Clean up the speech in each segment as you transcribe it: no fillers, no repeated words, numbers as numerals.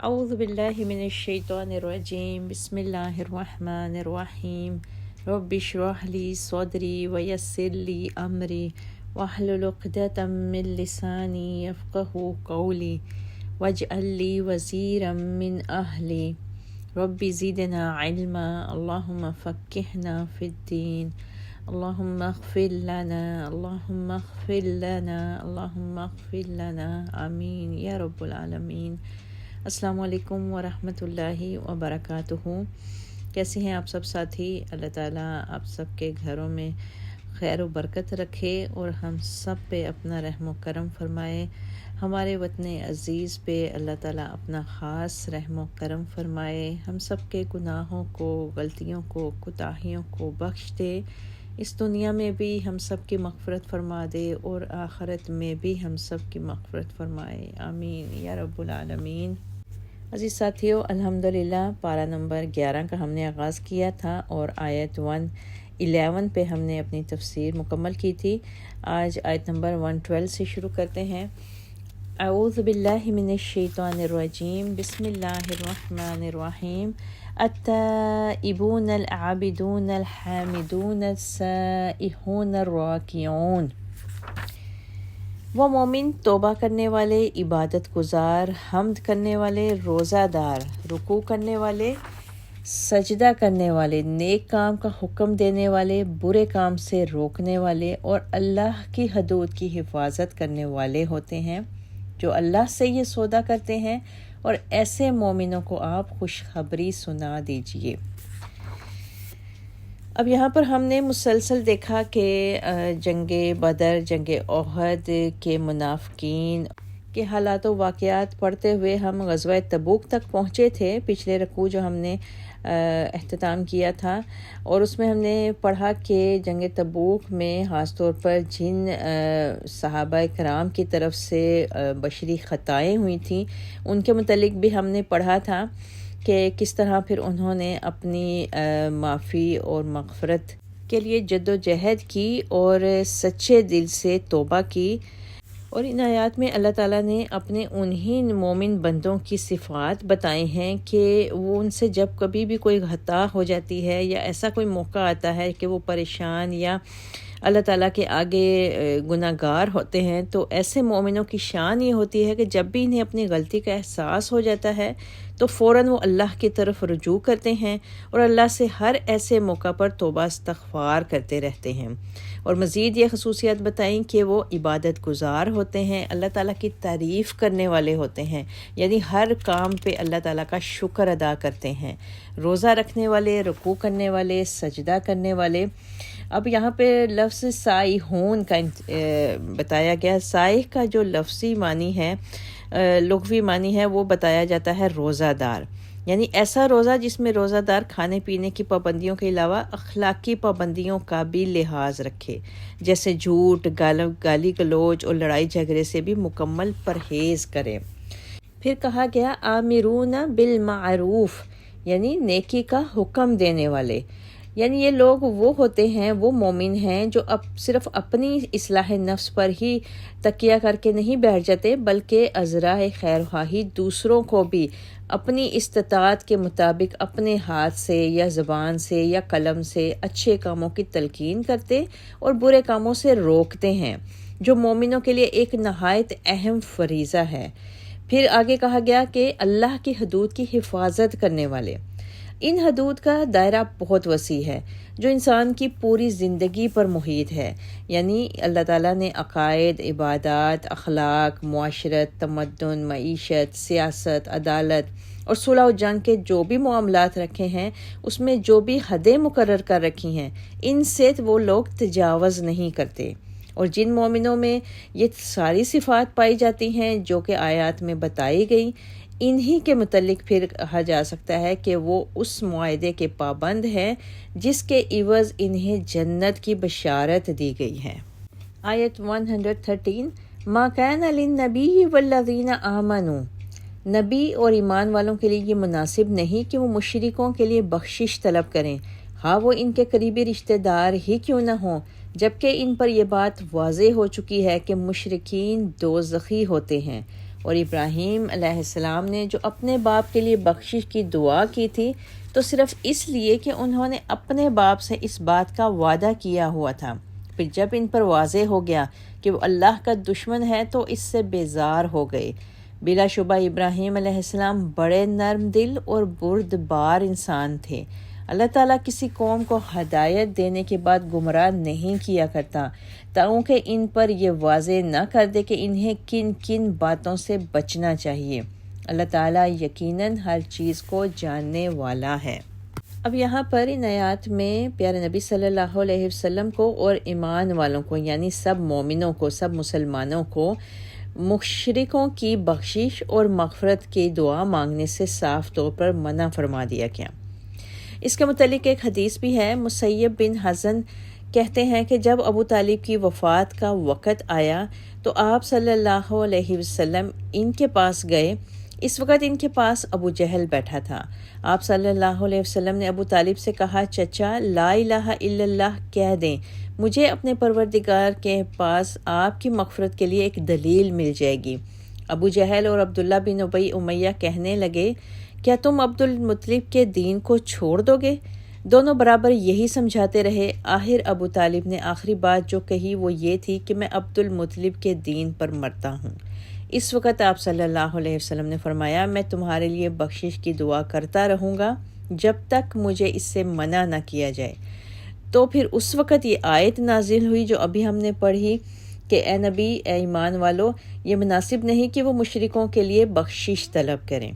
اعوذ باللہ من الشیطان الرجیم بسم اللہ الرحمن الرحیم رب اشرح لی صدری ویسر لی امری واحلل عقدۃ من لسانی یفقہوا قولی واجعل لی وزیرا من اہلی رب زدنا علما اللہم فقہنا فی الدین اللہم اغفر لنا اللہم اغفر لنا اللہم اغفر لنا آمین یا رب العالمین۔ السلام علیکم ورحمۃ اللہ وبرکاتہ۔ کیسے ہیں آپ سب ساتھی؟ اللہ تعالیٰ آپ سب کے گھروں میں خیر و برکت رکھے اور ہم سب پہ اپنا رحم و کرم فرمائے۔ ہمارے وطن عزیز پہ اللہ تعالیٰ اپنا خاص رحم و کرم فرمائے۔ ہم سب کے گناہوں کو، غلطیوں کو، کوتاہیوں کو بخش دے۔ اس دنیا میں بھی ہم سب کی مغفرت فرما دے اور آخرت میں بھی ہم سب کی مغفرت فرمائے، آمین یا رب العالمین۔ عزیز ساتھیو، الحمدللہ پارہ نمبر 11 کا ہم نے آغاز کیا تھا اور آیت 111 پہ ہم نے اپنی تفسیر مکمل کی تھی۔ آج آیت نمبر 112 سے شروع کرتے ہیں۔ اعوذ باللہ من الشیطان الرجیم بسم اللہ الرحمن الرحیم۔ التائبون العابدون الحامدون السائحون الراکعون۔ وہ مومن توبہ کرنے والے، عبادت گزار، حمد کرنے والے، روزہ دار، رکوع کرنے والے، سجدہ کرنے والے، نیک کام کا حکم دینے والے، برے کام سے روکنے والے اور اللہ کی حدود کی حفاظت کرنے والے ہوتے ہیں، جو اللہ سے یہ سودا کرتے ہیں، اور ایسے مومنوں کو آپ خوشخبری سنا دیجئے۔ اب یہاں پر ہم نے مسلسل دیکھا کہ جنگ بدر، جنگ احد کے منافقین کے حالات و واقعات پڑھتے ہوئے ہم غزوہ تبوک تک پہنچے تھے۔ پچھلے رکوع جو ہم نے اختتام کیا تھا، اور اس میں ہم نے پڑھا کہ جنگ تبوک میں خاص طور پر جن صحابہ کرام کی طرف سے بشری خطائیں ہوئی تھیں ان کے متعلق بھی ہم نے پڑھا تھا کہ کس طرح پھر انہوں نے اپنی معافی اور مغفرت کے لیے جد و جہد کی اور سچے دل سے توبہ کی۔ اور ان آیات میں اللہ تعالیٰ نے اپنے انہی مومن بندوں کی صفات بتائی ہیں کہ وہ ان سے جب کبھی بھی کوئی خطا ہو جاتی ہے یا ایسا کوئی موقع آتا ہے کہ وہ پریشان یا اللہ تعالیٰ کے آگے گناہ گار ہوتے ہیں، تو ایسے مومنوں کی شان یہ ہوتی ہے کہ جب بھی انہیں اپنی غلطی کا احساس ہو جاتا ہے تو فوراً وہ اللہ کی طرف رجوع کرتے ہیں اور اللہ سے ہر ایسے موقع پر توبہ استغفار کرتے رہتے ہیں۔ اور مزید یہ خصوصیات بتائیں کہ وہ عبادت گزار ہوتے ہیں، اللہ تعالیٰ کی تعریف کرنے والے ہوتے ہیں، یعنی ہر کام پہ اللہ تعالیٰ کا شکر ادا کرتے ہیں، روزہ رکھنے والے، رکوع کرنے والے، سجدہ کرنے والے۔ اب یہاں پہ لفظ سائحون کا بتایا گیا۔ سائح کا جو لفظی معنی ہے، لغوی معنی ہے، وہ بتایا جاتا ہے روزہ دار، یعنی ایسا روزہ جس میں روزہ دار کھانے پینے کی پابندیوں کے علاوہ اخلاقی پابندیوں کا بھی لحاظ رکھے، جیسے جھوٹ، گالی گلوچ اور لڑائی جھگڑے سے بھی مکمل پرہیز کرے۔ پھر کہا گیا آمرون بالمعروف، یعنی نیکی کا حکم دینے والے، یعنی یہ لوگ وہ ہوتے ہیں، وہ مومن ہیں جو صرف اپنی اصلاح نفس پر ہی تکیہ کر کے نہیں بیٹھ جاتے، بلکہ عذرائے خیر خواہی دوسروں کو بھی اپنی استطاعت کے مطابق اپنے ہاتھ سے یا زبان سے یا قلم سے اچھے کاموں کی تلقین کرتے اور برے کاموں سے روکتے ہیں، جو مومنوں کے لیے ایک نہایت اہم فریضہ ہے۔ پھر آگے کہا گیا کہ اللہ کی حدود کی حفاظت کرنے والے۔ ان حدود کا دائرہ بہت وسیع ہے جو انسان کی پوری زندگی پر محیط ہے، یعنی اللہ تعالیٰ نے عقائد، عبادات، اخلاق، معاشرت، تمدن، معیشت، سیاست، عدالت اور صلح و جنگ کے جو بھی معاملات رکھے ہیں، اس میں جو بھی حدیں مقرر کر رکھی ہیں، ان سے وہ لوگ تجاوز نہیں کرتے۔ اور جن مومنوں میں یہ ساری صفات پائی جاتی ہیں جو کہ آیات میں بتائی گئی، انہی کے متعلق پھر کہا جا سکتا ہے کہ وہ اس معاہدے کے پابند ہیں جس کے عوض انہیں جنت کی بشارت دی گئی ہے۔ آیت 113، ما کان للنبی والذین آمنوا، نبی اور ایمان والوں کے لیے یہ مناسب نہیں کہ وہ مشرکوں کے لیے بخشش طلب کریں، ہاں وہ ان کے قریبی رشتہ دار ہی کیوں نہ ہوں، جبکہ ان پر یہ بات واضح ہو چکی ہے کہ مشرکین دوزخی ہوتے ہیں اور ابراہیم علیہ السلام نے جو اپنے باپ کے لیے بخشش کی دعا کی تھی تو صرف اس لیے کہ انہوں نے اپنے باپ سے اس بات کا وعدہ کیا ہوا تھا۔ پھر جب ان پر واضح ہو گیا کہ وہ اللہ کا دشمن ہے تو اس سے بیزار ہو گئے۔ بلا شبہ ابراہیم علیہ السلام بڑے نرم دل اور بردبار انسان تھے۔ اللہ تعالیٰ کسی قوم کو ہدایت دینے کے بعد گمراہ نہیں کیا کرتا تاکہ ان پر یہ واضح نہ کر دے کہ انہیں کن کن باتوں سے بچنا چاہیے۔ اللہ تعالیٰ یقیناً ہر چیز کو جاننے والا ہے۔ اب یہاں پر ان آیات میں پیارے نبی صلی اللہ علیہ وسلم کو اور ایمان والوں کو یعنی سب مومنوں کو، سب مسلمانوں کو مشرکوں کی بخشش اور مغفرت کی دعا مانگنے سے صاف طور پر منع فرما دیا گیا۔ اس کے متعلق ایک حدیث بھی ہے۔ مسیب بن حزن کہتے ہیں کہ جب ابو طالب کی وفات کا وقت آیا تو آپ صلی اللہ علیہ وسلم ان کے پاس گئے۔ اس وقت ان کے پاس ابو جہل بیٹھا تھا۔ آپ صلی اللہ علیہ وسلم نے ابو طالب سے کہا، چچا لا الہ الا اللہ کہہ دیں، مجھے اپنے پروردگار کے پاس آپ کی مغفرت کے لیے ایک دلیل مل جائے گی۔ ابو جہل اور عبداللہ بن ابی امیہ کہنے لگے، کیا تم عبد المطلب کے دین کو چھوڑ دو گے؟ دونوں برابر یہی سمجھاتے رہے۔ آخر ابو طالب نے آخری بات جو کہی وہ یہ تھی کہ میں عبد المطلب کے دین پر مرتا ہوں۔ اس وقت آپ صلی اللہ علیہ وسلم نے فرمایا، میں تمہارے لیے بخشش کی دعا کرتا رہوں گا جب تک مجھے اس سے منع نہ کیا جائے۔ تو پھر اس وقت یہ آیت نازل ہوئی جو ابھی ہم نے پڑھی کہ اے نبی، اے ایمان والو، یہ مناسب نہیں کہ وہ مشرکوں کے لیے بخشش طلب کریں۔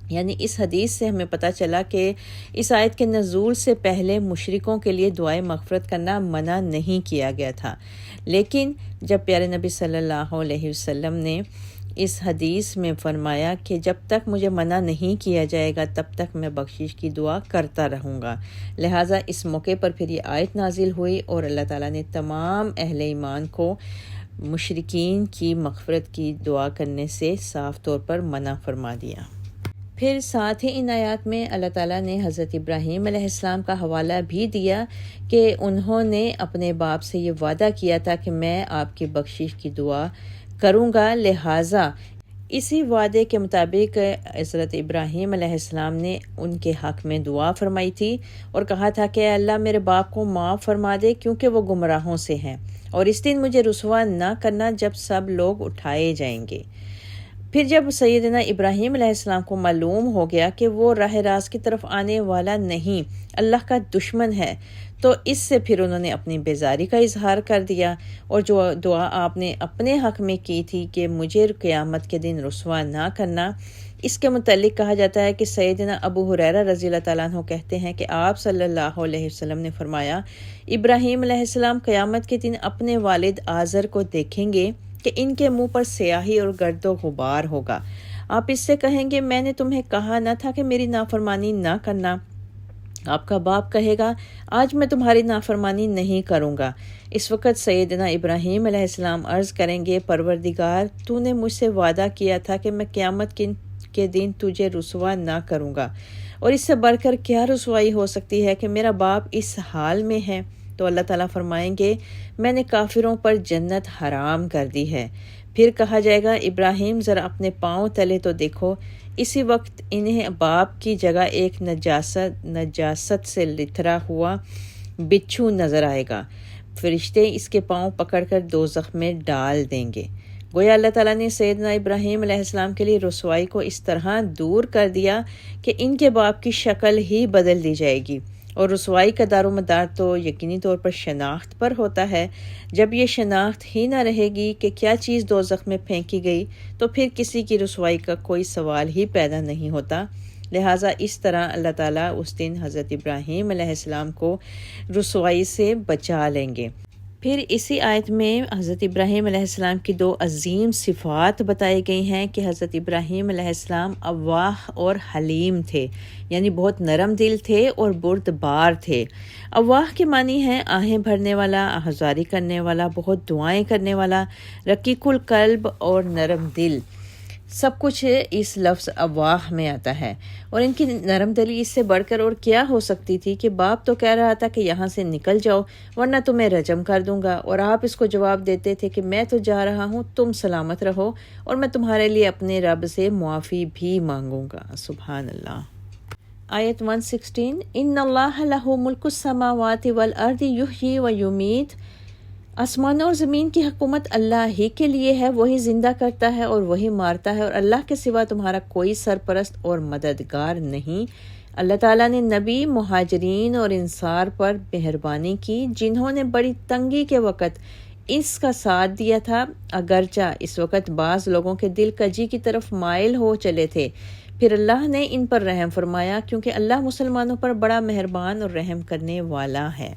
یعنی اس حدیث سے ہمیں پتہ چلا کہ اس آیت کے نزول سے پہلے مشرکوں کے لیے دعائے مغفرت کرنا منع نہیں کیا گیا تھا، لیکن جب پیارے نبی صلی اللہ علیہ وسلم نے اس حدیث میں فرمایا کہ جب تک مجھے منع نہیں کیا جائے گا تب تک میں بخشش کی دعا کرتا رہوں گا، لہٰذا اس موقع پر پھر یہ آیت نازل ہوئی اور اللہ تعالیٰ نے تمام اہل ایمان کو مشرکین کی مغفرت کی دعا کرنے سے صاف طور پر منع فرما دیا۔ پھر ساتھ ہی ان آیات میں اللہ تعالیٰ نے حضرت ابراہیم علیہ السلام کا حوالہ بھی دیا کہ انہوں نے اپنے باپ سے یہ وعدہ کیا تھا کہ میں آپ کی بخشش کی دعا کروں گا، لہٰذا اسی وعدے کے مطابق حضرت ابراہیم علیہ السلام نے ان کے حق میں دعا فرمائی تھی اور کہا تھا کہ اے اللہ میرے باپ کو معاف فرما دے کیونکہ وہ گمراہوں سے ہیں، اور اس دن مجھے رسوا نہ کرنا جب سب لوگ اٹھائے جائیں گے۔ پھر جب سیدنا ابراہیم علیہ السلام کو معلوم ہو گیا کہ وہ راہ راست کی طرف آنے والا نہیں، اللہ کا دشمن ہے، تو اس سے پھر انہوں نے اپنی بیزاری کا اظہار کر دیا، اور جو دعا آپ نے اپنے حق میں کی تھی کہ مجھے قیامت کے دن رسوا نہ کرنا، اس کے متعلق کہا جاتا ہے کہ سیدنا ابو ہریرہ رضی اللہ تعالیٰ عنہ کہتے ہیں کہ آپ صلی اللہ علیہ وسلم نے فرمایا، ابراہیم علیہ السلام قیامت کے دن اپنے والد آزر کو دیکھیں گے کہ ان کے منہ پر سیاہی اور گرد و غبار ہوگا۔ آپ اس سے کہیں گے، میں نے تمہیں کہا نہ تھا کہ میری نافرمانی نہ کرنا؟ آپ کا باپ کہے گا، آج میں تمہاری نافرمانی نہیں کروں گا۔ اس وقت سیدنا ابراہیم علیہ السلام عرض کریں گے، پروردگار، تو نے مجھ سے وعدہ کیا تھا کہ میں قیامت کے دن تجھے رسوا نہ کروں گا، اور اس سے بڑھ کر کیا رسوائی ہو سکتی ہے کہ میرا باپ اس حال میں ہے؟ تو اللہ تعالیٰ فرمائیں گے، میں نے کافروں پر جنت حرام کر دی ہے۔ پھر کہا جائے گا، ابراہیم ذرا اپنے پاؤں تلے تو دیکھو۔ اسی وقت انہیں باپ کی جگہ ایک نجاست سے لتھڑا ہوا بچھو نظر آئے گا۔ فرشتے اس کے پاؤں پکڑ کر دوزخ میں ڈال دیں گے۔ گویا اللہ تعالیٰ نے سیدنا ابراہیم علیہ السلام کے لیے رسوائی کو اس طرح دور کر دیا کہ ان کے باپ کی شکل ہی بدل دی جائے گی، اور رسوائی کا دار و مدار تو یقینی طور پر شناخت پر ہوتا ہے۔ جب یہ شناخت ہی نہ رہے گی کہ کیا چیز دوزخ میں پھینکی گئی تو پھر کسی کی رسوائی کا کوئی سوال ہی پیدا نہیں ہوتا، لہٰذا اس طرح اللہ تعالیٰ اس دن حضرت ابراہیم علیہ السلام کو رسوائی سے بچا لیں گے۔ پھر اسی آیت میں حضرت ابراہیم علیہ السلام کی دو عظیم صفات بتائی گئی ہیں کہ حضرت ابراہیم علیہ السلام اواہ اور حلیم تھے، یعنی بہت نرم دل تھے اور بردبار تھے۔ اواہ کے معنی ہے آہیں بھرنے والا، آہذاری کرنے والا، بہت دعائیں کرنے والا، رقیق القلب اور نرم دل۔ سب کچھ اس لفظ اواہ میں آتا ہے، اور ان کی نرم دلی اس سے بڑھ کر اور کیا ہو سکتی تھی کہ باپ تو کہہ رہا تھا کہ یہاں سے نکل جاؤ ورنہ تمہیں رجم کر دوں گا، اور آپ اس کو جواب دیتے تھے کہ میں تو جا رہا ہوں، تم سلامت رہو اور میں تمہارے لیے اپنے رب سے معافی بھی مانگوں گا۔ سبحان اللہ۔ آیت 116، ان اللہ لہ ملک السماوات والارض یحیی و یمیت، آسمانوں اور زمین کی حکومت اللہ ہی کے لیے ہے، وہی زندہ کرتا ہے اور وہی مارتا ہے، اور اللہ کے سوا تمہارا کوئی سرپرست اور مددگار نہیں۔ اللہ تعالیٰ نے نبی، مہاجرین اور انصار پر مہربانی کی جنہوں نے بڑی تنگی کے وقت اس کا ساتھ دیا تھا، اگرچہ اس وقت بعض لوگوں کے دل کجی کی طرف مائل ہو چلے تھے، پھر اللہ نے ان پر رحم فرمایا کیونکہ اللہ مسلمانوں پر بڑا مہربان اور رحم کرنے والا ہے۔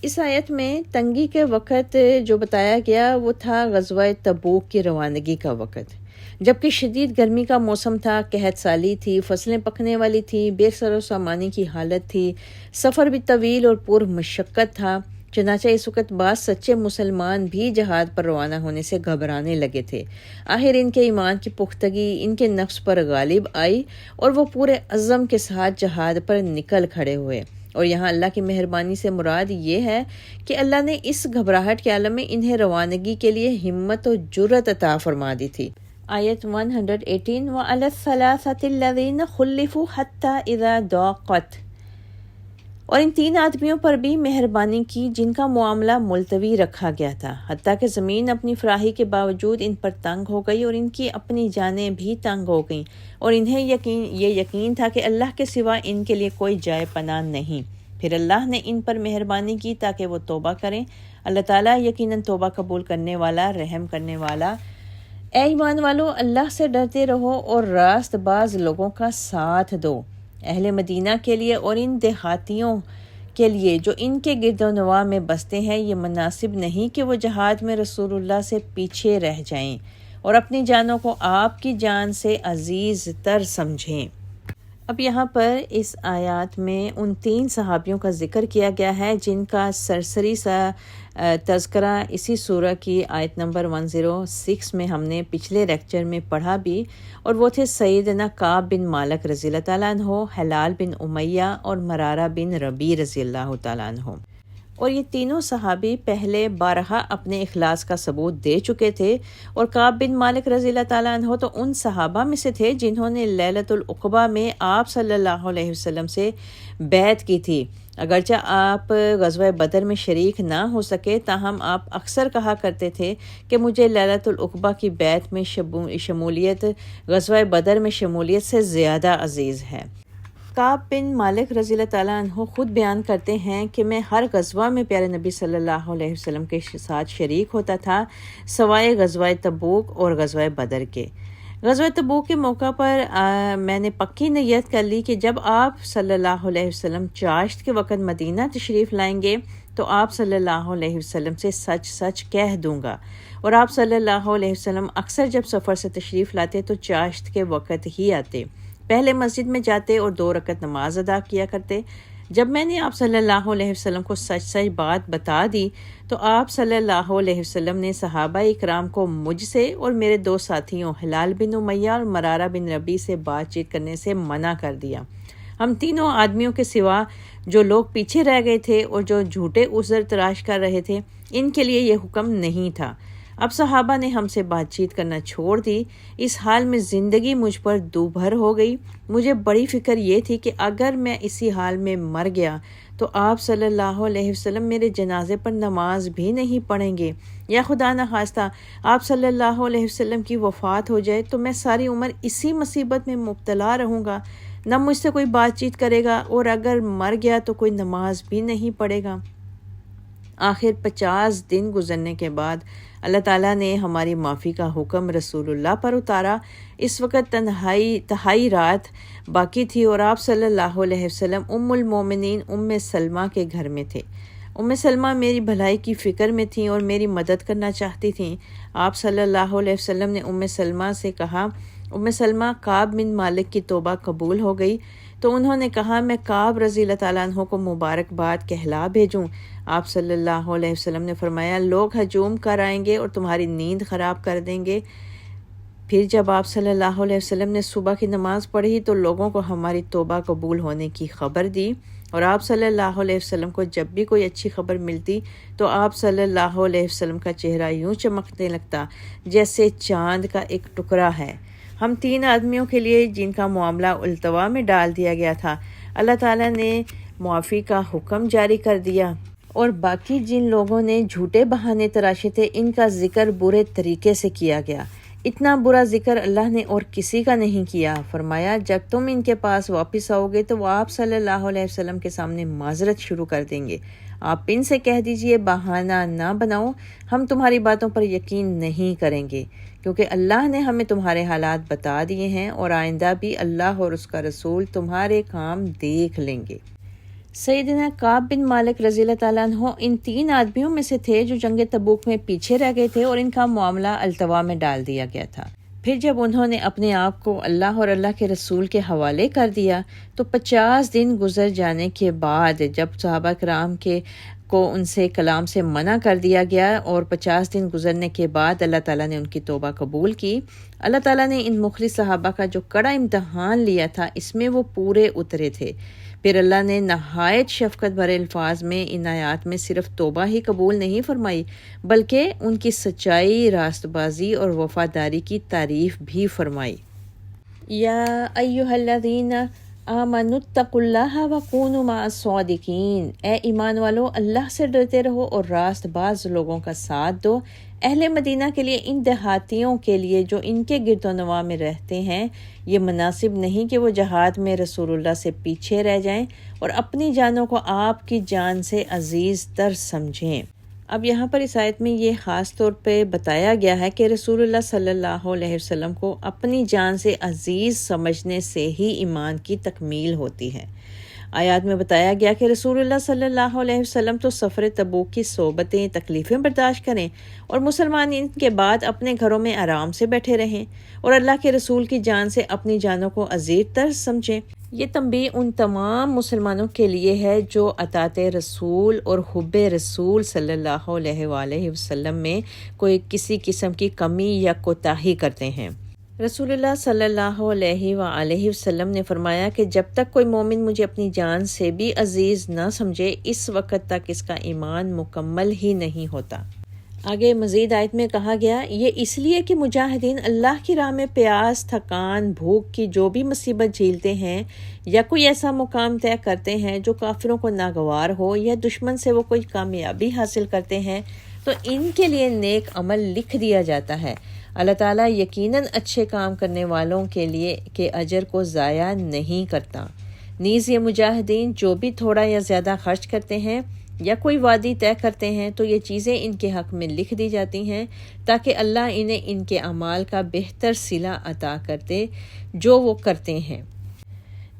اس آیت میں تنگی کے وقت جو بتایا گیا وہ تھا غزوہ تبوک کی روانگی کا وقت، جبکہ شدید گرمی کا موسم تھا، قحط سالی تھی، فصلیں پکنے والی تھیں، بے سر و سامانی کی حالت تھی، سفر بھی طویل اور پر مشقت تھا۔ چنانچہ اس وقت بعض سچے مسلمان بھی جہاد پر روانہ ہونے سے گھبرانے لگے تھے۔ آخر ان کے ایمان کی پختگی ان کے نفس پر غالب آئی اور وہ پورے عزم کے ساتھ جہاد پر نکل کھڑے ہوئے، اور یہاں اللہ کی مہربانی سے مراد یہ ہے کہ اللہ نے اس گھبراہٹ کے عالم میں انہیں روانگی کے لیے ہمت و جرأت عطا فرما دی تھی۔ آیت 118، وَعَلَى الثَّلَاثَةِ الَّذِينَ خُلِّفُوا حَتَّى إِذَا ضَاقَتْ، اور ان 3 آدمیوں پر بھی مہربانی کی جن کا معاملہ ملتوی رکھا گیا تھا، حتیٰ کہ زمین اپنی فراخی کے باوجود ان پر تنگ ہو گئی اور ان کی اپنی جانیں بھی تنگ ہو گئیں، اور انہیں یہ یقین تھا کہ اللہ کے سوا ان کے لیے کوئی جائے پناہ نہیں۔ پھر اللہ نے ان پر مہربانی کی تاکہ وہ توبہ کریں۔ اللہ تعالیٰ یقیناً توبہ قبول کرنے والا، رحم کرنے والا۔ اے ایمان والو، اللہ سے ڈرتے رہو اور راست باز لوگوں کا ساتھ دو۔ اہل مدینہ کے لیے اور ان دیہاتیوں کے لیے جو ان کے گرد و نواح میں بستے ہیں یہ مناسب نہیں کہ وہ جہاد میں رسول اللہ سے پیچھے رہ جائیں اور اپنی جانوں کو آپ کی جان سے عزیز تر سمجھیں۔ اب یہاں پر اس آیات میں ان 3 صحابیوں کا ذکر کیا گیا ہے جن کا سرسری سا تذکرہ اسی سورہ کی آیت نمبر 106 میں ہم نے پچھلے لیکچر میں پڑھا بھی، اور وہ تھے سیدنا کعب بن مالک رضی اللہ تعالیٰ عنہ، ہلال بن امیہ اور مرارہ بن ربیع رضی اللہ تعالیٰ عنہ۔ اور یہ تینوں صحابی پہلے بارہا اپنے اخلاص کا ثبوت دے چکے تھے، اور کعب بن مالک رضی اللہ تعالیٰ عنہ تو ان صحابہ میں سے تھے جنہوں نے لیلۃ العقبہ میں آپ صلی اللہ علیہ وسلم سے بیعت کی تھی۔ اگرچہ آپ غزوہ بدر میں شریک نہ ہو سکے، تاہم آپ اکثر کہا کرتے تھے کہ مجھے لیلۃ العقبہ کی بیعت میں شمولیت غزوہ بدر میں شمولیت سے زیادہ عزیز ہے۔ کعب بن مالک رضی اللہ تعالیٰ عنہ خود بیان کرتے ہیں کہ میں ہر غزوہ میں پیارے نبی صلی اللہ علیہ وسلم کے ساتھ شریک ہوتا تھا، سوائے غزوہ تبوک اور غزوہ بدر کے۔ غزوہ تبوک کے موقع پر میں نے پکی نیت کر لی کہ جب آپ صلی اللہ علیہ وسلم چاشت کے وقت مدینہ تشریف لائیں گے تو آپ صلی اللہ علیہ وسلم سے سچ سچ کہہ دوں گا، اور آپ صلی اللہ علیہ وسلم اکثر جب سفر سے تشریف لاتے تو چاشت کے وقت ہی آتے، پہلے مسجد میں جاتے اور 2 رکعت نماز ادا کیا کرتے۔ جب میں نے آپ صلی اللہ علیہ وسلم کو سچ سچ بات بتا دی تو آپ صلی اللہ علیہ وسلم نے صحابہ اکرام کو مجھ سے اور میرے 2 ساتھیوں ہلال بن امیہ اور مرارہ بن ربیع سے بات چیت کرنے سے منع کر دیا۔ ہم تینوں آدمیوں کے سوا جو لوگ پیچھے رہ گئے تھے اور جو جھوٹے عذر تراش کر رہے تھے، ان کے لیے یہ حکم نہیں تھا۔ اب صحابہ نے ہم سے بات چیت کرنا چھوڑ دی۔ اس حال میں زندگی مجھ پر دوبھر ہو گئی۔ مجھے بڑی فکر یہ تھی کہ اگر میں اسی حال میں مر گیا تو آپ صلی اللہ علیہ وسلم میرے جنازے پر نماز بھی نہیں پڑھیں گے، یا خدا نخواستہ آپ صلی اللہ علیہ وسلم کی وفات ہو جائے تو میں ساری عمر اسی مصیبت میں مبتلا رہوں گا، نہ مجھ سے کوئی بات چیت کرے گا، اور اگر مر گیا تو کوئی نماز بھی نہیں پڑھے گا۔ آخر 50 دن گزرنے کے بعد اللہ تعالیٰ نے ہماری معافی کا حکم رسول اللہ پر اتارا۔ اس وقت تہائی رات باقی تھی اور آپ صلی اللہ علیہ وسلم ام المومنین ام سلمہ کے گھر میں تھے۔ ام سلمہ میری بھلائی کی فکر میں تھیں اور میری مدد کرنا چاہتی تھیں۔ آپ صلی اللہ علیہ وسلم نے ام سلمہ سے کہا، ام سلمہ، کعب بن مالک کی توبہ قبول ہو گئی۔ تو انہوں نے کہا، میں کعب رضی اللہ تعالیٰ عنہ کو مبارکباد کہلا بھیجوں؟ آپ صلی اللہ علیہ وسلم نے فرمایا، لوگ ہجوم کر آئیں گے اور تمہاری نیند خراب کر دیں گے، پھر جب آپ صلی اللہ علیہ وسلم نے صبح کی نماز پڑھی تو لوگوں کو ہماری توبہ قبول ہونے کی خبر دی، اور آپ صلی اللہ علیہ وسلم کو جب بھی کوئی اچھی خبر ملتی تو آپ صلی اللہ علیہ وسلم کا چہرہ یوں چمکنے لگتا جیسے چاند کا ایک ٹکڑا ہے۔ ہم 3 آدمیوں کے لیے جن کا معاملہ التوا میں ڈال دیا گیا تھا، اللہ تعالیٰ نے معافی کا حکم جاری کر دیا، اور باقی جن لوگوں نے جھوٹے بہانے تراشے تھے ان کا ذکر برے طریقے سے کیا گیا۔ اتنا برا ذکر اللہ نے اور کسی کا نہیں کیا۔ فرمایا جب تم ان کے پاس واپس آؤ گے تو وہ آپ صلی اللہ علیہ وسلم کے سامنے معذرت شروع کر دیں گے۔ آپ ان سے کہہ دیجئے بہانہ نہ بناؤ، ہم تمہاری باتوں پر یقین نہیں کریں گے، کیونکہ اللہ نے ہمیں تمہارے حالات بتا دیے ہیں، اور آئندہ بھی اللہ اور اس کا رسول تمہارے کام دیکھ لیں گے۔ سیدنا کعب بن مالک رضی اللہ تعالیٰ عنہ ان 3 آدمیوں میں سے تھے جو جنگ تبوک میں پیچھے رہ گئے تھے اور ان کا معاملہ التوا میں ڈال دیا گیا تھا۔ پھر جب انہوں نے اپنے آپ کو اللہ اور اللہ کے رسول کے حوالے کر دیا تو 50 دن گزر جانے کے بعد جب صحابہ کرام کو ان سے کلام سے منع کر دیا گیا اور 50 دن گزرنے کے بعد اللہ تعالیٰ نے ان کی توبہ قبول کی، اللہ تعالیٰ نے ان مخلص صحابہ کا جو کڑا امتحان لیا تھا اس میں وہ پورے اترے تھے۔ پھر اللہ نے نہایت شفقت بھرے الفاظ میں ان آیات میں صرف توبہ ہی قبول نہیں فرمائی بلکہ ان کی سچائی، راست بازی اور وفاداری کی تعریف بھی فرمائی۔ یا ایھا الذین آمنوا اتقوا اللہ وکونوا مع الصادقین، اے ایمان والو اللہ سے ڈرتے رہو اور راست باز لوگوں کا ساتھ دو۔ اہل مدینہ کے لیے، ان دیہاتیوں کے لیے جو ان کے گرد و نواح میں رہتے ہیں، یہ مناسب نہیں کہ وہ جہاد میں رسول اللہ سے پیچھے رہ جائیں اور اپنی جانوں کو آپ کی جان سے عزیز تر سمجھیں۔ اب یہاں پر اس آیت میں یہ خاص طور پہ بتایا گیا ہے کہ رسول اللہ صلی اللہ علیہ وسلم کو اپنی جان سے عزیز سمجھنے سے ہی ایمان کی تکمیل ہوتی ہے۔ آیات میں بتایا گیا کہ رسول اللہ صلی اللہ علیہ وسلم تو سفر تبوک کی صحبتیں، تکلیفیں برداشت کریں اور مسلمان ان کے بعد اپنے گھروں میں آرام سے بیٹھے رہیں اور اللہ کے رسول کی جان سے اپنی جانوں کو عزیز تر سمجھیں۔ یہ تنبیہ ان تمام مسلمانوں کے لیے ہے جو اطاعت رسول اور حب رسول صلی اللہ علیہ وآلہ وسلم میں کوئی کسی قسم کی کمی یا کوتاہی کرتے ہیں۔ رسول اللہ صلی اللہ علیہ وآلہ وسلم نے فرمایا کہ جب تک کوئی مومن مجھے اپنی جان سے بھی عزیز نہ سمجھے اس وقت تک اس کا ایمان مکمل ہی نہیں ہوتا۔ آگے مزید آیت میں کہا گیا، یہ اس لیے کہ مجاہدین اللہ کی راہ میں پیاس، تھکان، بھوک کی جو بھی مصیبت جھیلتے ہیں یا کوئی ایسا مقام طے کرتے ہیں جو کافروں کو ناگوار ہو یا دشمن سے وہ کوئی کامیابی حاصل کرتے ہیں تو ان کے لیے نیک عمل لکھ دیا جاتا ہے۔ اللہ تعالیٰ یقیناً اچھے کام کرنے والوں کے لیے کے اجر کو ضائع نہیں کرتا۔ نیز یہ مجاہدین جو بھی تھوڑا یا زیادہ خرچ کرتے ہیں یا کوئی وعدی طے کرتے ہیں تو یہ چیزیں ان کے حق میں لکھ دی جاتی ہیں تاکہ اللہ انہیں ان کے اعمال کا بہتر صلہ عطا کرتے جو وہ کرتے ہیں۔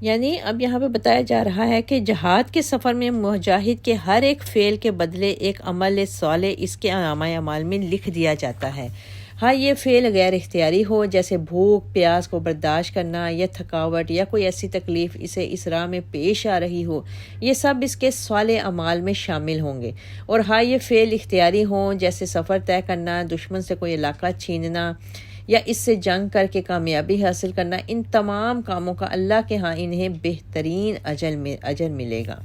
یعنی اب یہاں پہ بتایا جا رہا ہے کہ جہاد کے سفر میں مجاہد کے ہر ایک فعل کے بدلے ایک عمل صالح اس کے نامہ اعمال میں لکھ دیا جاتا ہے۔ ہاں یہ فعل غیر اختیاری ہو جیسے بھوک پیاس کو برداشت کرنا یا تھکاوٹ یا کوئی ایسی تکلیف اسے اس راہ میں پیش آ رہی ہو، یہ سب اس کے صالح اعمال میں شامل ہوں گے۔ اور ہاں یہ فعل اختیاری ہوں جیسے سفر طے کرنا، دشمن سے کوئی علاقہ چھیننا یا اس سے جنگ کر کے کامیابی حاصل کرنا، ان تمام کاموں کا اللہ کے ہاں انہیں بہترین اجر ملے گا۔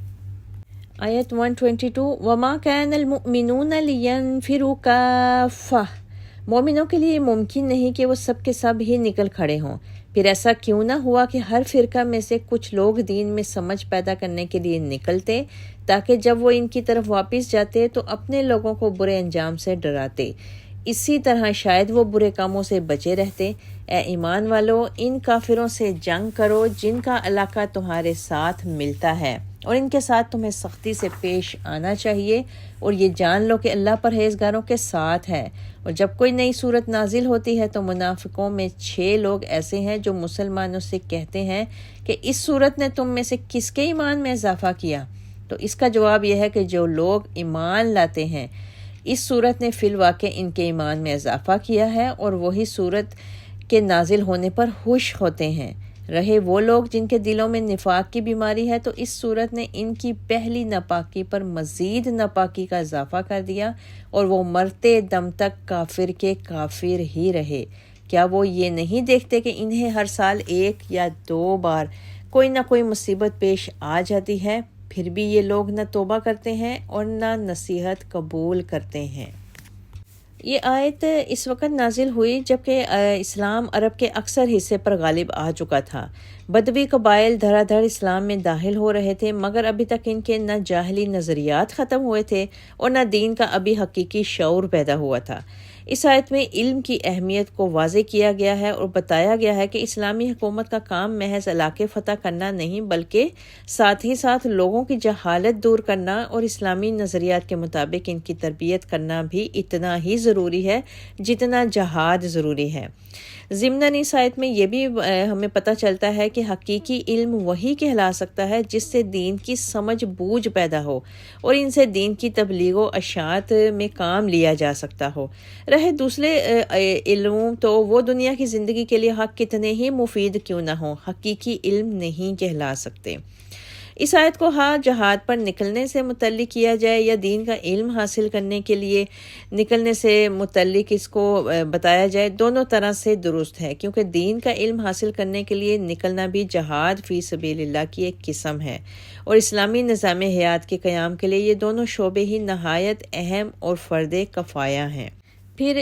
آیت 122 وَمَا كَانَ الْمُؤْمِنُونَ لِيَنْفِرُوا كَافَّةً، مومنوں کے لیے ممکن نہیں کہ وہ سب کے سب ہی نکل کھڑے ہوں۔ پھر ایسا کیوں نہ ہوا کہ ہر فرقہ میں سے کچھ لوگ دین میں سمجھ پیدا کرنے کے لیے نکلتے تاکہ جب وہ ان کی طرف واپس جاتے تو اپنے لوگوں کو برے انجام سے ڈراتے، اسی طرح شاید وہ برے کاموں سے بچے رہتے۔ اے ایمان والو، ان کافروں سے جنگ کرو جن کا علاقہ تمہارے ساتھ ملتا ہے اور ان کے ساتھ تمہیں سختی سے پیش آنا چاہیے، اور یہ جان لو کہ اللہ پرہیزگاروں کے ساتھ ہے۔ اور جب کوئی نئی صورت نازل ہوتی ہے تو منافقوں میں 6 لوگ ایسے ہیں جو مسلمانوں سے کہتے ہیں کہ اس صورت نے تم میں سے کس کے ایمان میں اضافہ کیا؟ تو اس کا جواب یہ ہے کہ جو لوگ ایمان لاتے ہیں اس صورت نے فی الواقع ان کے ایمان میں اضافہ کیا ہے اور وہی صورت کے نازل ہونے پر خوش ہوتے ہیں۔ رہے وہ لوگ جن کے دلوں میں نفاق کی بیماری ہے تو اس صورت نے ان کی پہلی ناپاکی پر مزید ناپاکی کا اضافہ کر دیا اور وہ مرتے دم تک کافر کے کافر ہی رہے، کیا وہ یہ نہیں دیکھتے کہ انہیں ہر سال 1 یا 2 بار کوئی نہ کوئی مصیبت پیش آ جاتی ہے، پھر بھی یہ لوگ نہ توبہ کرتے ہیں اور نہ نصیحت قبول کرتے ہیں۔ یہ آیت اس وقت نازل ہوئی جبکہ اسلام عرب کے اکثر حصے پر غالب آ چکا تھا۔ بدوی قبائل دھڑا دھڑ اسلام میں داخل ہو رہے تھے، مگر ابھی تک ان کے نہ جاہلی نظریات ختم ہوئے تھے اور نہ دین کا ابھی حقیقی شعور پیدا ہوا تھا۔ اس آیت میں علم کی اہمیت کو واضح کیا گیا ہے اور بتایا گیا ہے کہ اسلامی حکومت کا کام محض علاقے فتح کرنا نہیں بلکہ ساتھ ہی ساتھ لوگوں کی جہالت دور کرنا اور اسلامی نظریات کے مطابق ان کی تربیت کرنا بھی اتنا ہی ضروری ہے جتنا جہاد ضروری ہے۔ ضمناً اس آیت میں یہ بھی ہمیں پتہ چلتا ہے کہ حقیقی علم وہی کہلا سکتا ہے جس سے دین کی سمجھ بوجھ پیدا ہو اور ان سے دین کی تبلیغ و اشاعت میں کام لیا جا سکتا ہو۔ رہے دوسرے علم تو وہ دنیا کی زندگی کے لیے حق کتنے ہی مفید کیوں نہ ہوں، حقیقی علم نہیں کہلا سکتے۔ اس آیت کو جہاد پر نکلنے سے متعلق کیا جائے یا دین کا علم حاصل کرنے کے لیے نکلنے سے متعلق اس کو بتایا جائے، دونوں طرح سے درست ہے، کیونکہ دین کا علم حاصل کرنے کے لیے نکلنا بھی جہاد فی سبیل اللہ کی ایک قسم ہے، اور اسلامی نظام حیات کے قیام کے لیے یہ دونوں شعبے ہی نہایت اہم اور فرض کفایہ ہیں۔ پھر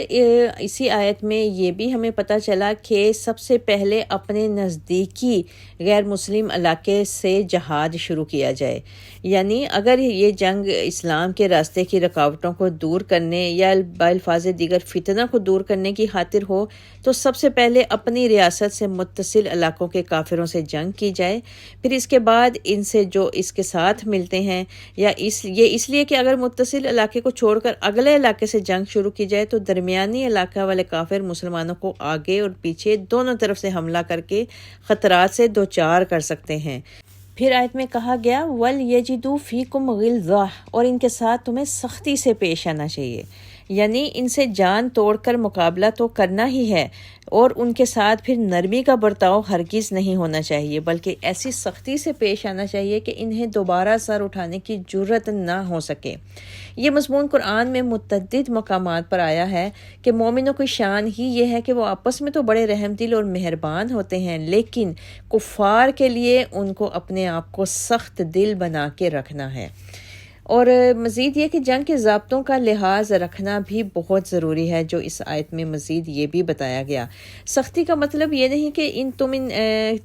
اسی آیت میں یہ بھی ہمیں پتہ چلا کہ سب سے پہلے اپنے نزدیکی غیر مسلم علاقے سے جہاد شروع کیا جائے، یعنی اگر یہ جنگ اسلام کے راستے کی رکاوٹوں کو دور کرنے یا بالفاظ دیگر فتنہ کو دور کرنے کی خاطر ہو تو سب سے پہلے اپنی ریاست سے متصل علاقوں کے کافروں سے جنگ کی جائے، پھر اس کے بعد ان سے جو اس کے ساتھ ملتے ہیں، یا یہ اس لیے کہ اگر متصل علاقے کو چھوڑ کر اگلے علاقے سے جنگ شروع کی جائے تو درمیانی علاقہ والے کافر مسلمانوں کو آگے اور پیچھے دونوں طرف سے حملہ کر کے خطرات سے دوچار کر سکتے ہیں۔ پھر آیت میں کہا گیا وَلْيَجِدُوا فِيكُمْ غِلْظَةً، اور ان کے ساتھ تمہیں سختی سے پیش آنا چاہیے، یعنی ان سے جان توڑ کر مقابلہ تو کرنا ہی ہے، اور ان کے ساتھ پھر نرمی کا برتاؤ ہرگز نہیں ہونا چاہیے، بلکہ ایسی سختی سے پیش آنا چاہیے کہ انہیں دوبارہ سر اٹھانے کی جرت نہ ہو سکے۔ یہ مضمون قرآن میں متعدد مقامات پر آیا ہے کہ مومنوں کی شان ہی یہ ہے کہ وہ آپس میں تو بڑے رحم دل اور مہربان ہوتے ہیں، لیکن کفار کے لیے ان کو اپنے آپ کو سخت دل بنا کے رکھنا ہے۔ اور مزید یہ کہ جنگ کے ضابطوں کا لحاظ رکھنا بھی بہت ضروری ہے، جو اس آیت میں مزید یہ بھی بتایا گیا۔ سختی کا مطلب یہ نہیں کہ تم ان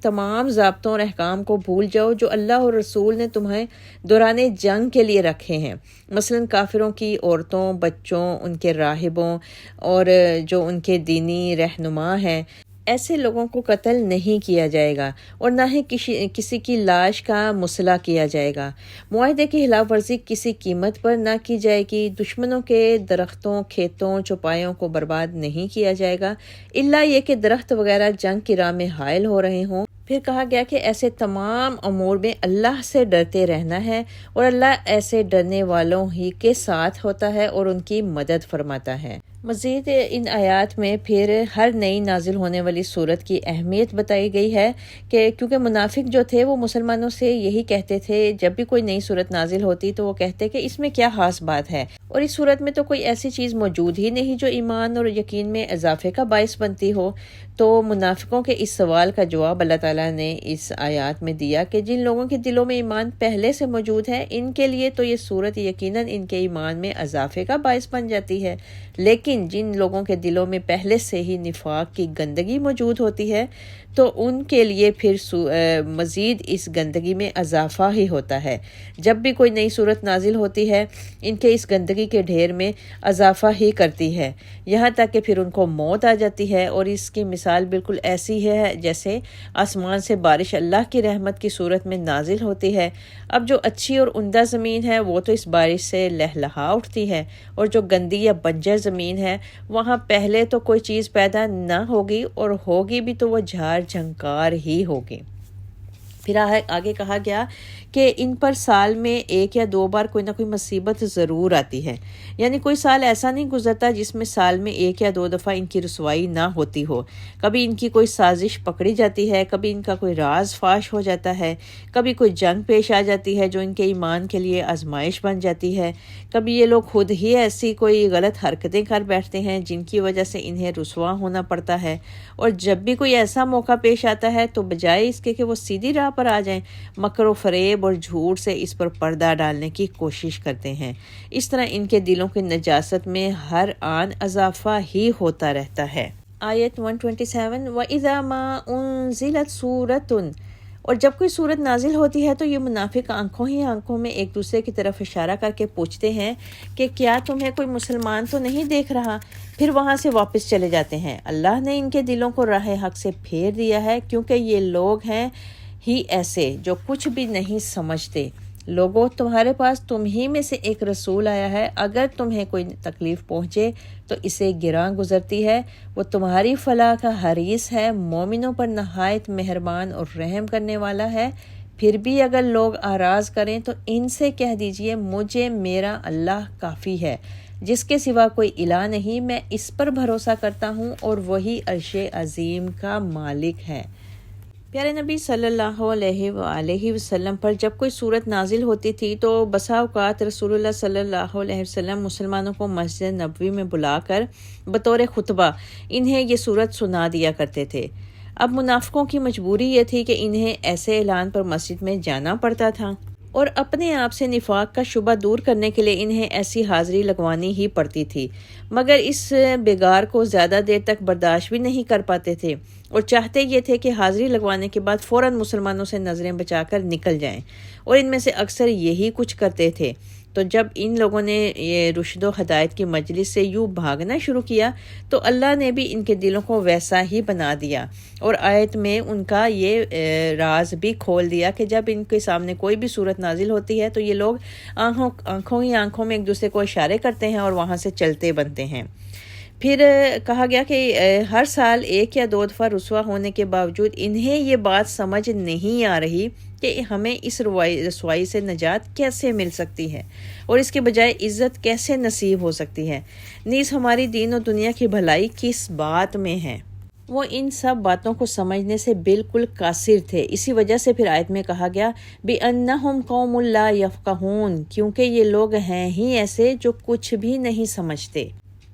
تمام ضابطوں اور احکام کو بھول جاؤ جو اللہ اور رسول نے تمہیں دوران جنگ کے لیے رکھے ہیں، مثلا کافروں کی عورتوں، بچوں، ان کے راہبوں اور جو ان کے دینی رہنما ہیں، ایسے لوگوں کو قتل نہیں کیا جائے گا اور نہ ہی کسی کی لاش کا مصلح کیا جائے گا۔ معاہدے کی خلاف ورزی کسی قیمت پر نہ کی جائے گی۔ دشمنوں کے درختوں، کھیتوں، چوپایوں کو برباد نہیں کیا جائے گا، الا یہ کہ درخت وغیرہ جنگ کی راہ میں حائل ہو رہے ہوں۔ پھر کہا گیا کہ ایسے تمام امور میں اللہ سے ڈرتے رہنا ہے، اور اللہ ایسے ڈرنے والوں ہی کے ساتھ ہوتا ہے اور ان کی مدد فرماتا ہے۔ مزید ان آیات میں پھر ہر نئی نازل ہونے والی صورت کی اہمیت بتائی گئی ہے کہ کیونکہ منافق جو تھے وہ مسلمانوں سے یہی کہتے تھے، جب بھی کوئی نئی صورت نازل ہوتی تو وہ کہتے کہ اس میں کیا خاص بات ہے، اور اس صورت میں تو کوئی ایسی چیز موجود ہی نہیں جو ایمان اور یقین میں اضافے کا باعث بنتی ہو۔ تو منافقوں کے اس سوال کا جواب اللہ تعالیٰ نے اس آیات میں دیا کہ جن لوگوں کے دلوں میں ایمان پہلے سے موجود ہے ان کے لیے تو یہ صورت یقیناً ان کے ایمان میں اضافے کا باعث بن جاتی ہے، لیکن جن لوگوں کے دلوں میں پہلے سے ہی نفاق کی گندگی موجود ہوتی ہے تو ان کے لیے پھر مزید اس گندگی میں اضافہ ہی ہوتا ہے۔ جب بھی کوئی نئی صورت نازل ہوتی ہے ان کے اس گندگی کے ڈھیر میں اضافہ ہی کرتی ہے، یہاں تک کہ پھر ان کو موت آ جاتی ہے، اور اس کی مثال بالکل ایسی ہے جیسے آسمان سے بارش اللہ کی رحمت کی صورت میں نازل ہوتی ہے۔ اب جو اچھی اور عمدہ زمین ہے وہ تو اس بارش سے لہلہا اٹھتی ہے، اور جو گندی یا بنجر زمین ہے وہاں پہلے تو کوئی چیز پیدا نہ ہوگی، اور ہوگی بھی تو وہ جھاڑ جھنکار ہی ہوگی۔ پھر آگے کہا گیا کہ ان پر سال میں 1 یا 2 بار کوئی نہ کوئی مصیبت ضرور آتی ہے، یعنی کوئی سال ایسا نہیں گزرتا جس میں سال میں 1 یا 2 دفعہ ان کی رسوائی نہ ہوتی ہو۔ کبھی ان کی کوئی سازش پکڑی جاتی ہے، کبھی ان کا کوئی راز فاش ہو جاتا ہے، کبھی کوئی جنگ پیش آ جاتی ہے جو ان کے ایمان کے لیے آزمائش بن جاتی ہے، کبھی یہ لوگ خود ہی ایسی کوئی غلط حرکتیں کر بیٹھتے ہیں جن کی وجہ سے انہیں رسوا ہونا پڑتا ہے، اور جب بھی کوئی ایسا موقع پیش آتا ہے تو بجائے اس کے کہ وہ سیدھی راہ پر آ جائیں، مکر و فریب اور جھوٹ سے اس پر پردہ ڈالنے کی کوشش کرتے ہیں۔ اس طرح ان کے دلوں کی نجاست میں ہر آن اضافہ ہی ہوتا رہتا ہے۔ آیت 127 وَإِذَا مَا أُنزِلَتْ سُورَةٌ، اور جب کوئی صورت نازل ہوتی ہے تو یہ منافق آنکھوں ہی آنکھوں میں ایک دوسرے کی طرف اشارہ کر کے پوچھتے ہیں کہ کیا تمہیں کوئی مسلمان تو نہیں دیکھ رہا، پھر وہاں سے واپس چلے جاتے ہیں۔ اللہ نے ان کے دلوں کو راہ حق سے پھیر دیا ہے، کیونکہ یہ لوگ ہیں ہی ایسے جو کچھ بھی نہیں سمجھتے۔ لوگوں، تمہارے پاس تم ہی میں سے ایک رسول آیا ہے، اگر تمہیں کوئی تکلیف پہنچے تو اسے گراں گزرتی ہے، وہ تمہاری فلاح کا حریص ہے، مومنوں پر نہایت مہربان اور رحم کرنے والا ہے۔ پھر بھی اگر لوگ اعراض کریں تو ان سے کہہ دیجئے مجھے میرا اللہ کافی ہے، جس کے سوا کوئی الہ نہیں، میں اس پر بھروسہ کرتا ہوں اور وہی عرش عظیم کا مالک ہے۔ پیارے نبی صلی اللہ علیہ وآلہ وسلم پر جب کوئی صورت نازل ہوتی تھی تو بسا اوقات رسول اللہ صلی اللہ علیہ وسلم مسلمانوں کو مسجد نبوی میں بلا کر بطور خطبہ انہیں یہ صورت سنا دیا کرتے تھے۔ اب منافقوں کی مجبوری یہ تھی کہ انہیں ایسے اعلان پر مسجد میں جانا پڑتا تھا، اور اپنے آپ سے نفاق کا شبہ دور کرنے کے لیے انہیں ایسی حاضری لگوانی ہی پڑتی تھی، مگر اس بگار کو زیادہ دیر تک برداشت بھی نہیں کر پاتے تھے، اور چاہتے یہ تھے کہ حاضری لگوانے کے بعد فوراً مسلمانوں سے نظریں بچا کر نکل جائیں، اور ان میں سے اکثر یہی کچھ کرتے تھے۔ تو جب ان لوگوں نے یہ رشد و ہدایت کی مجلس سے یوں بھاگنا شروع کیا تو اللہ نے بھی ان کے دلوں کو ویسا ہی بنا دیا، اور آیت میں ان کا یہ راز بھی کھول دیا کہ جب ان کے سامنے کوئی بھی صورت نازل ہوتی ہے تو یہ لوگ آنکھوں ہی آنکھوں میں ایک دوسرے کو اشارے کرتے ہیں اور وہاں سے چلتے بنتے ہیں۔ پھر کہا گیا کہ ہر سال 1 یا 2 دفعہ رسوا ہونے کے باوجود انہیں یہ بات سمجھ نہیں آ رہی کہ ہمیں اس رسوائی سے نجات کیسے مل سکتی ہے اور اس کے بجائے عزت کیسے نصیب ہو سکتی ہے، نیز ہماری دین و دنیا کی بھلائی کس بات میں ہے۔ وہ ان سب باتوں کو سمجھنے سے بالکل قاصر تھے، اسی وجہ سے پھر آیت میں کہا گیا بِأَنَّهُمْ قَوْمٌ لَا يَفْقَهُونَ، کیونکہ یہ لوگ ہیں ہی ایسے جو کچھ بھی نہیں سمجھتے۔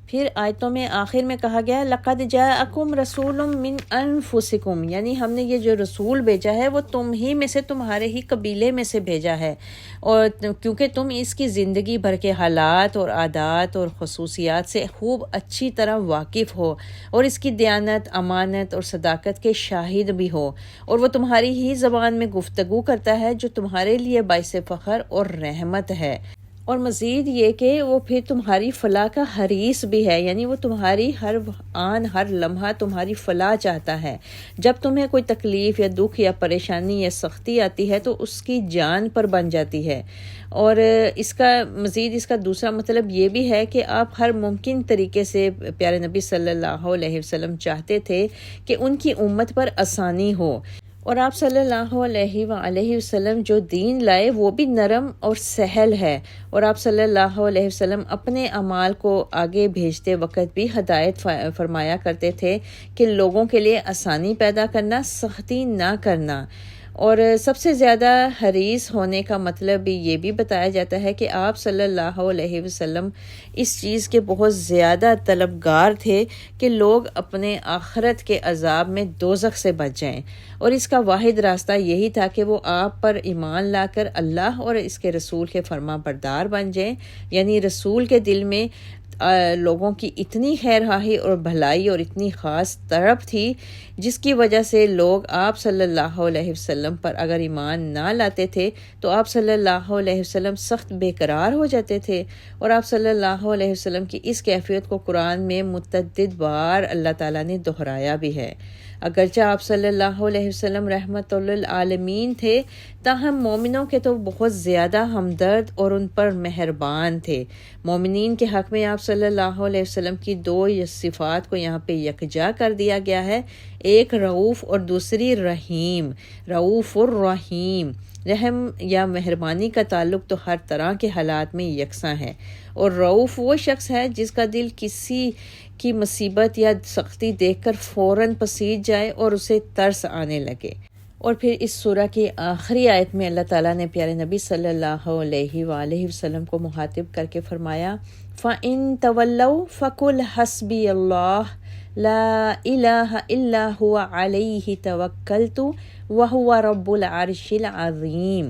پھر آیتوں میں آخر میں کہا گیا لَقَدْ جَاءَكُمْ رَسُولٌ مِّنْ أَنفُسِكُمْ، یعنی ہم نے یہ جو رسول بھیجا ہے وہ تم ہی میں سے، تمہارے ہی قبیلے میں سے بھیجا ہے، اور کیونکہ تم اس کی زندگی بھر کے حالات اور عادات اور خصوصیات سے خوب اچھی طرح واقف ہو، اور اس کی دیانت، امانت اور صداقت کے شاہد بھی ہو، اور وہ تمہاری ہی زبان میں گفتگو کرتا ہے جو تمہارے لیے باعث فخر اور رحمت ہے، اور مزید یہ کہ وہ پھر تمہاری فلاح کا حریص بھی ہے، یعنی وہ تمہاری ہر آن ہر لمحہ تمہاری فلاح چاہتا ہے۔ جب تمہیں کوئی تکلیف یا دکھ یا پریشانی یا سختی آتی ہے تو اس کی جان پر بن جاتی ہے، اور اس کا دوسرا مطلب یہ بھی ہے کہ آپ ہر ممکن طریقے سے پیارے نبی صلی اللہ علیہ وسلم چاہتے تھے کہ ان کی امت پر آسانی ہو، اور آپ صلی اللہ علیہ وآلہ وسلم جو دین لائے وہ بھی نرم اور سہل ہے، اور آپ صلی اللہ علیہ وسلم اپنے اعمال کو آگے بھیجتے وقت بھی ہدایت فرمایا کرتے تھے کہ لوگوں کے لیے آسانی پیدا کرنا، سختی نہ کرنا، اور سب سے زیادہ حریص ہونے کا مطلب بھی یہ بھی بتایا جاتا ہے کہ آپ صلی اللہ علیہ وسلم اس چیز کے بہت زیادہ طلبگار تھے کہ لوگ اپنے آخرت کے عذاب میں دوزخ سے بچ جائیں، اور اس کا واحد راستہ یہی تھا کہ وہ آپ پر ایمان لا کر اللہ اور اس کے رسول کے فرما بردار بن جائیں، یعنی رسول کے دل میں لوگوں کی اتنی خیرخواہی اور بھلائی اور اتنی خاص طرب تھی جس کی وجہ سے لوگ آپ صلی اللہ علیہ وسلم پر اگر ایمان نہ لاتے تھے تو آپ صلی اللہ علیہ وسلم سخت بے قرار ہو جاتے تھے، اور آپ صلی اللہ علیہ وسلم کی اس کیفیت کو قرآن میں متعدد بار اللہ تعالیٰ نے دہرایا بھی ہے۔ اگرچہ آپ صلی اللہ علیہ وسلم رحمت للعالمین تھے، تاہم مومنوں کے تو بہت زیادہ ہمدرد اور ان پر مہربان تھے۔ مومنین کے حق میں آپ صلی اللہ علیہ وسلم کی دو صفات کو یہاں پہ یکجا کر دیا گیا ہے، ایک رعوف اور دوسری رحیم، رعوف الرحیم۔ رحم یا مہربانی کا تعلق تو ہر طرح کے حالات میں یکساں ہے، اور رعوف وہ شخص ہے جس کا دل کسی کی مصیبت یا سختی دیکھ کر فوراً پسیج جائے اور اسے ترس آنے لگے۔ اور پھر اس سورہ کی آخری آیت میں اللہ تعالیٰ نے پیارے نبی صلی اللہ علیہ وآلہ وسلم کو مخاطب کر کے فرمایا فَإِن تَوَلَّوْا فَقُلْ حَسْبِيَ اللَّهُ لا الہ الا هو علیہ توکلت وہو رب العرش العظیم۔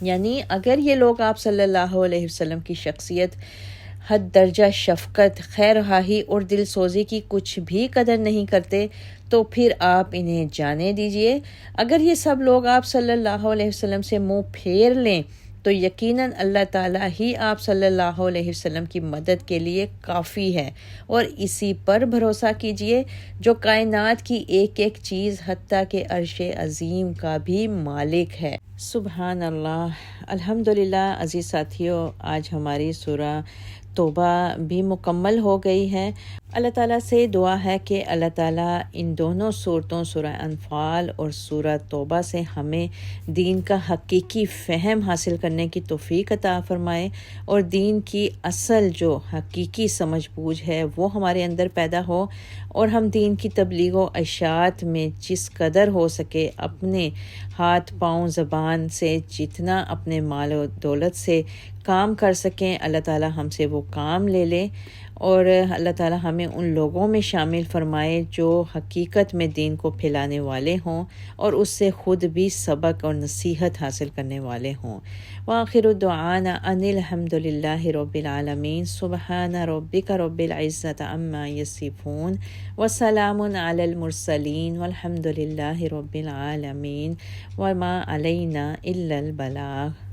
یعنی اگر یہ لوگ آپ صلی اللہ علیہ وسلم کی شخصیت، حد درجہ شفقت، خیر خواہی اور دل سوزی کی کچھ بھی قدر نہیں کرتے تو پھر آپ انہیں جانے دیجئے، اگر یہ سب لوگ آپ صلی اللہ علیہ وسلم سے منہ پھیر لیں تو یقیناً اللہ تعالیٰ ہی آپ صلی اللہ علیہ وسلم کی مدد کے لیے کافی ہے، اور اسی پر بھروسہ کیجئے جو کائنات کی ایک ایک چیز حتیٰ کہ عرش عظیم کا بھی مالک ہے۔ سبحان اللہ۔ الحمدللہ عزیز ساتھیوں، آج ہماری سورہ توبہ بھی مکمل ہو گئی ہے۔ اللہ تعالیٰ سے دعا ہے کہ اللہ تعالیٰ ان دونوں صورتوں سورہ انفال اور سورہ توبہ سے ہمیں دین کا حقیقی فہم حاصل کرنے کی توفیق عطا فرمائے، اور دین کی اصل جو حقیقی سمجھ بوجھ ہے وہ ہمارے اندر پیدا ہو، اور ہم دین کی تبلیغ و اشاعت میں جس قدر ہو سکے اپنے ہاتھ پاؤں زبان سے جتنا اپنے مال و دولت سے کام کر سکیں، اللہ تعالیٰ ہم سے وہ کام لے لے، اور اللہ تعالیٰ ہمیں ان لوگوں میں شامل فرمائے جو حقیقت میں دین کو پھیلانے والے ہوں اور اس سے خود بھی سبق اور نصیحت حاصل کرنے والے ہوں۔ وآخر دعانا ان الحمد للہ رب العالمین۔ سبحان ربک رب العزۃ عما یصفون وسلام علی المرسلین والحمد للہ رب العالمین وما علینا الا البلاغ۔